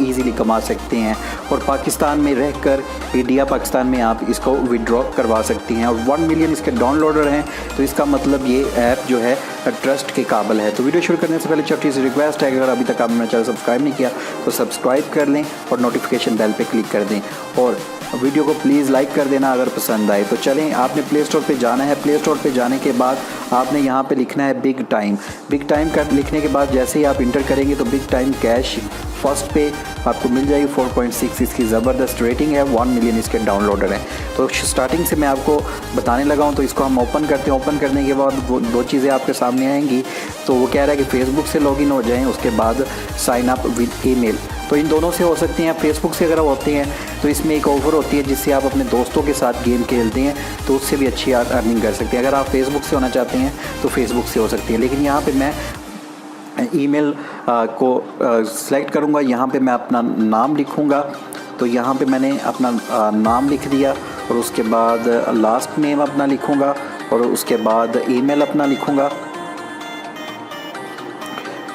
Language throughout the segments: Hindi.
ईज़िली कमा सकते हैं और पाकिस्तान में रहकर इंडिया पाकिस्तान में आप इसको विड्रॉ करवा सकती हैं और 1 मिलियन इसके डाउनलोडर हैं। तो इसका मतलब ये ऐप जो है ट्रस्ट के काबिल है। तो वीडियो शुरू करने से पहले छोटी सी रिक्वेस्ट है, अगर अभी तक आपने मेरा चैनल सब्सक्राइब नहीं किया तो सब्सक्राइब कर लें और नोटिफिकेशन बेल पे क्लिक कर दें और वीडियो को प्लीज़ लाइक कर देना अगर पसंद आए। तो चलें, आपने प्ले स्टोर पे जाना है। प्ले स्टोर पे जाने के बाद आपने यहाँ पे लिखना है बिग टाइम। बिग टाइम कर लिखने के बाद जैसे ही आप इंटर करेंगे तो बिग टाइम कैश फर्स्ट पे आपको मिल जाएगी। 4.6 इसकी ज़बरदस्त रेटिंग है, 1 मिलियन इसके डाउनलोडर हैं। तो स्टार्टिंग से मैं आपको बताने लगा हूँ। तो इसको हम ओपन करते हैं। ओपन करने के बाद वो 2 चीज़ें आपके सामने आएंगी। तो वो कह रहा है कि फेसबुक से लॉगिन हो जाएं, उसके बाद साइन अप विद ईमेल। तो इन दोनों से हो सकती हैं। फेसबुक से अगर होते हैं तो इसमें एक ऑफ़र होती है जिससे आप अपने दोस्तों के साथ गेम खेलते हैं तो उससे भी अच्छी अर्निंग कर सकते हैं। अगर आप फेसबुक से होना चाहते हैं तो फेसबुक से हो सकती है, लेकिन यहाँ पे मैं ईमेल को सिलेक्ट करूँगा। यहाँ पे मैं अपना नाम लिखूँगा। तो यहाँ पे मैंने अपना नाम लिख दिया और उसके बाद लास्ट नेम अपना लिखूँगा और उसके बाद ईमेल अपना लिखूँगा।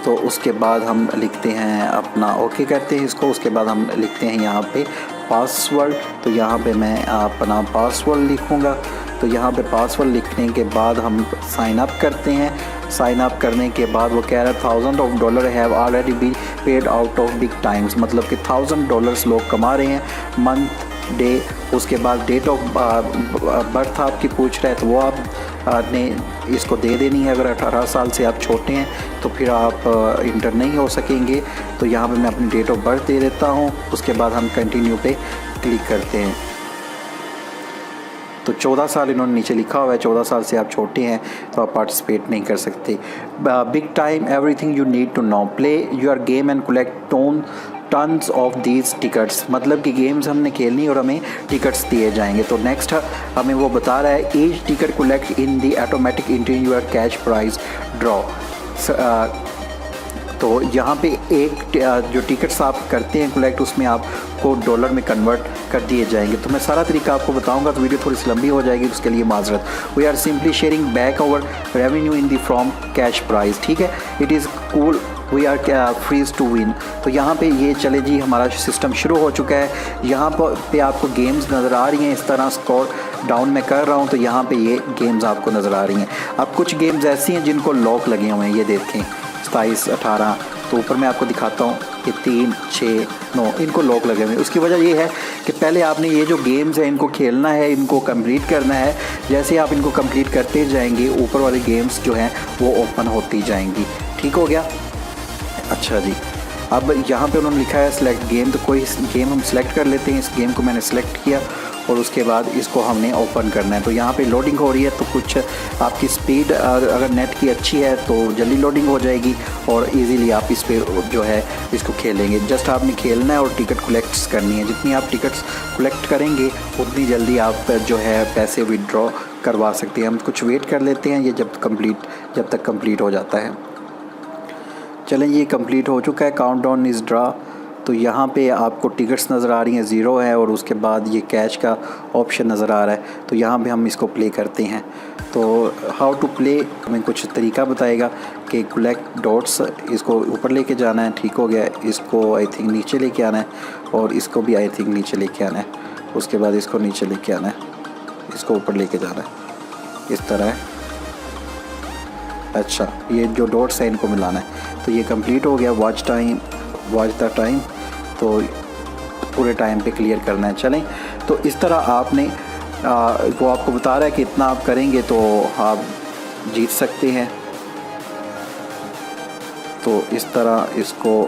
तो उसके बाद हम लिखते हैं अपना ओके करते हैं इसको। उसके बाद हम लिखते हैं यहाँ पे पासवर्ड। तो यहाँ पे मैं अपना पासवर्ड लिखूँगा। तो यहाँ पे पासवर्ड लिखने के बाद हम साइन अप करते हैं। साइन अप करने के बाद वो कह रहा है $1000 have already been paid out of big times, मतलब कि $1000 लोग कमा रहे हैं। मंथ डे, उसके बाद डेट ऑफ बर्थ आपकी पूछ रहा है तो वो आपने इसको दे देनी है। अगर 18 साल से आप छोटे हैं तो फिर आप इंटर नहीं हो सकेंगे। तो यहाँ पे मैं अपनी डेट ऑफ बर्थ दे देता हूँ। उसके बाद हम कंटिन्यू पे क्लिक करते हैं। तो 14 साल इन्होंने नीचे लिखा हुआ है। 14 साल से आप छोटे हैं तो आप पार्टिसिपेट नहीं कर सकते। Big time everything you need to know, play your game and collect tons of these tickets, मतलब कि गेम्स हमने खेलनी और हमें टिकट्स दिए जाएंगे। तो नेक्स्ट हमें वो बता रहा है each ticket collect in the automatic into your cash prize draw. तो यहाँ पे एक जो टिकट्स आप करते हैं कलेक्ट उसमें आपको डॉलर में कन्वर्ट कर दिए जाएंगे। तो मैं सारा तरीका आपको बताऊंगा तो वीडियो थोड़ी सी लंबी हो जाएगी, उसके लिए माजरत। We are simply sharing back our revenue in the from cash prize, ठीक है। It is cool, we are freeze to win. तो यहाँ पे ये चले जी, हमारा सिस्टम शुरू हो चुका है। यहाँ पे आपको गेम्स नज़र आ रही हैं। इस तरह स्कोर डाउन मैं कर रहा हूँ तो यहाँ पे ये गेम्स आपको नज़र आ रही हैं। अब कुछ गेम्स ऐसी हैं जिनको लॉक लगे हुए हैं, ये देखें 27, 18। तो ऊपर मैं आपको दिखाता हूँ कि 3, 6, 9 इनको लॉक लगे हुए हैं। उसकी वजह ये है कि पहले आपने ये जो गेम्स हैं इनको खेलना है, इनको कंप्लीट करना है। जैसे आप इनको कंप्लीट करते जाएंगे ऊपर वाली गेम्स जो हैं वो ओपन होती जाएंगी। ठीक हो गया। अच्छा जी, अब यहाँ पे उन्होंने लिखा है सेलेक्ट गेम। तो कोई गेम हम सेलेक्ट कर लेते हैं। इस गेम को मैंने सेलेक्ट किया और उसके बाद इसको हमने ओपन करना है। तो यहाँ पे लोडिंग हो रही है। तो कुछ आपकी स्पीड अगर नेट की अच्छी है तो जल्दी लोडिंग हो जाएगी और इजीली आप इस पे जो है इसको खेलेंगे। जस्ट आपने खेलना है और टिकट कलेक्ट करनी है। जितनी आप टिकट्स कलेक्ट करेंगे उतनी जल्दी आप जो है पैसे विड्रॉ करवा सकते हैं। हम कुछ वेट कर लेते हैं ये जब तक कंप्लीट हो जाता है। चलें, ये कंप्लीट हो चुका है। Countdown is draw. तो यहाँ पे आपको टिकट्स नज़र आ रही हैं, 0 है और उसके बाद ये कैश का ऑप्शन नज़र आ रहा है। तो यहाँ पे हम इसको प्ले करते हैं। तो हाउ टू प्ले हमें कुछ तरीका बताएगा कि कलेक्ट डॉट्स, इसको ऊपर लेके जाना है। ठीक हो गया। इसको आई थिंक नीचे लेके आना है और इसको भी आई थिंक नीचे लेके आना है। उसके बाद इसको नीचे लेके आना है, इसको ऊपर लेके जाना है, इस तरह है। अच्छा, ये जो डॉट्स हैं इनको मिलाना है। तो ये कंप्लीट हो गया। वॉच द टाइम, तो पूरे टाइम पे क्लियर करना है। चलें, तो इस तरह आपने वो आपको बता रहा है कि इतना आप करेंगे तो आप जीत सकते हैं। तो इस तरह इसको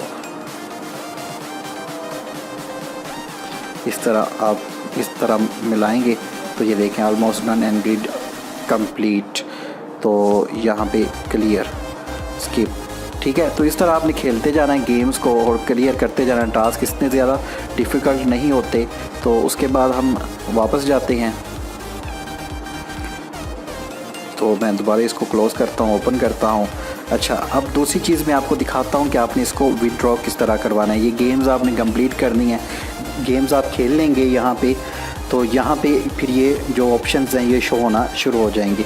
आप इस तरह मिलाएंगे तो ये देखें almost done and grid complete. तो यहाँ पे क्लियर, स्किप, ठीक है। तो इस तरह आपने खेलते जाना है गेम्स को और क्लियर करते जाना है। टास्क इतने ज़्यादा डिफ़िकल्ट नहीं होते। तो उसके बाद हम वापस जाते हैं। तो मैं दोबारा इसको क्लोज़ करता हूँ, ओपन करता हूँ। अच्छा, अब दूसरी चीज़ मैं आपको दिखाता हूँ कि आपने इसको विड्रॉ किस तरह करवाना है। ये गेम्स आपने कंप्लीट करनी है। गेम्स आप खेल लेंगे यहाँ पे, तो यहाँ पे फिर ये जो ऑप्शंस हैं ये शो होना शुरू हो जाएंगे।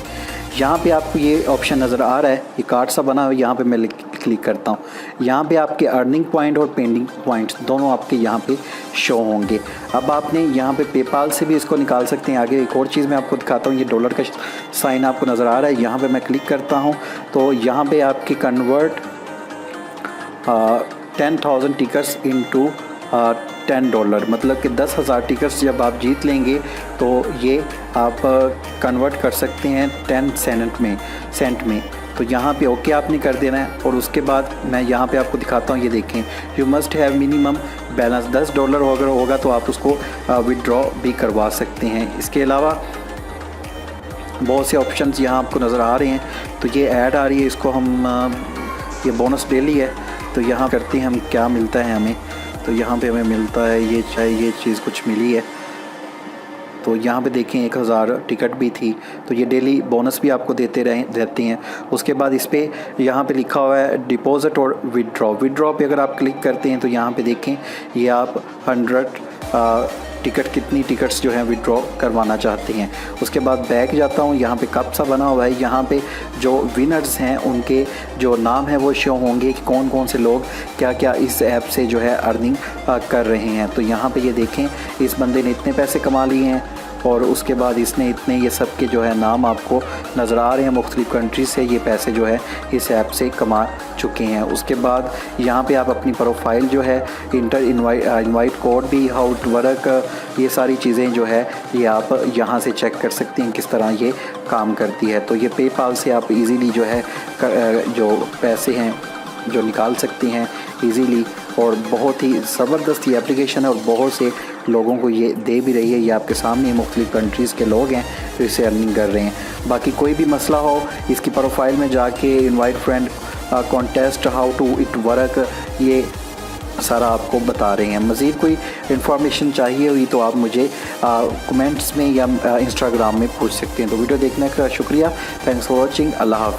यहाँ पे आपको ये ऑप्शन नज़र आ रहा है, ये कार्ड सा बना हुआ है। यहाँ पे मैं क्लिक करता हूँ, यहाँ पे आपके अर्निंग पॉइंट और पेंडिंग पॉइंट्स दोनों आपके यहाँ पे शो होंगे। अब आपने यहाँ पे पेपाल से भी इसको निकाल सकते हैं। आगे एक और चीज़ मैं आपको दिखाता हूँ, ये डॉलर का साइन आपको नज़र आ रहा है, यहाँ पे मैं क्लिक करता हूँ तो यहाँ पे आपकी कन्वर्ट 10,000 टिकट्स इनटू $10, मतलब कि 10,000 टिकट्स जब आप जीत लेंगे तो ये आप कन्वर्ट कर सकते हैं 10 सेंट में। तो यहाँ पे ओके आपने कर देना है और उसके बाद मैं यहाँ पे आपको दिखाता हूँ, ये देखें, you must have minimum balance $10 अगर होगा तो आप उसको विड्रॉ भी करवा सकते हैं। इसके अलावा बहुत से ऑप्शंस यहाँ आपको नज़र आ रहे हैं। तो ये ऐड आ रही है, इसको हम ये बोनस डेली है, तो यहाँ करते हैं हम क्या मिलता है हमें। तो यहाँ पे हमें मिलता है ये, चाहे ये चीज़ कुछ मिली है। तो यहाँ पे देखें 1000 टिकट भी थी, तो ये डेली बोनस भी आपको देते हैं। उसके बाद इस पर यहाँ पे लिखा हुआ है डिपॉजिट और विड्रॉ पे अगर आप क्लिक करते हैं तो यहाँ पे देखें ये आप 100 टिकट कितनी टिकट्स जो हैं विड्रॉ करवाना चाहते हैं। उसके बाद बैक जाता हूँ, यहाँ पे कप सा बना हुआ है, यहाँ पे जो विनर्स हैं उनके जो नाम है वो शो होंगे कि कौन कौन से लोग क्या क्या इस ऐप से जो है अर्निंग कर रहे हैं। तो यहाँ पे ये देखें इस बंदे ने इतने पैसे कमा लिए हैं और उसके बाद इसने इतने, ये सब के जो है नाम आपको नज़र आ रहे हैं, मुख्तलिफ़ कंट्री से ये पैसे जो है इस ऐप से कमा चुके हैं। उसके बाद यहाँ पे आप अपनी प्रोफाइल जो है इनवाइट कोड भी, हाउ टू वर्क, ये सारी चीज़ें जो है ये आप यहाँ से चेक कर सकते हैं किस तरह ये काम करती है। तो ये पेपाल से आप इजीली जो है जो पैसे हैं जो निकाल सकते हैं इजीली, और बहुत ही ज़बरदस्त ये एप्लीकेशन है और बहुत से लोगों को ये दे भी रही है। ये आपके सामने मुख्तलिफ़ कंट्रीज़ के लोग हैं जो इसे अर्निंग कर रहे हैं। बाकी कोई भी मसला हो इसकी प्रोफाइल में जाके invite friend contest how to it work, ये सारा आपको बता रहे हैं। मज़ीद कोई इन्फॉर्मेशन चाहिए हुई तो आप मुझे कमेंट्स में या इंस्टाग्राम में पूछ सकते हैं। तो वीडियो देखने का शुक्रिया, थैंक्स फॉर वॉचिंग, अल्लाह हाफ़िज़।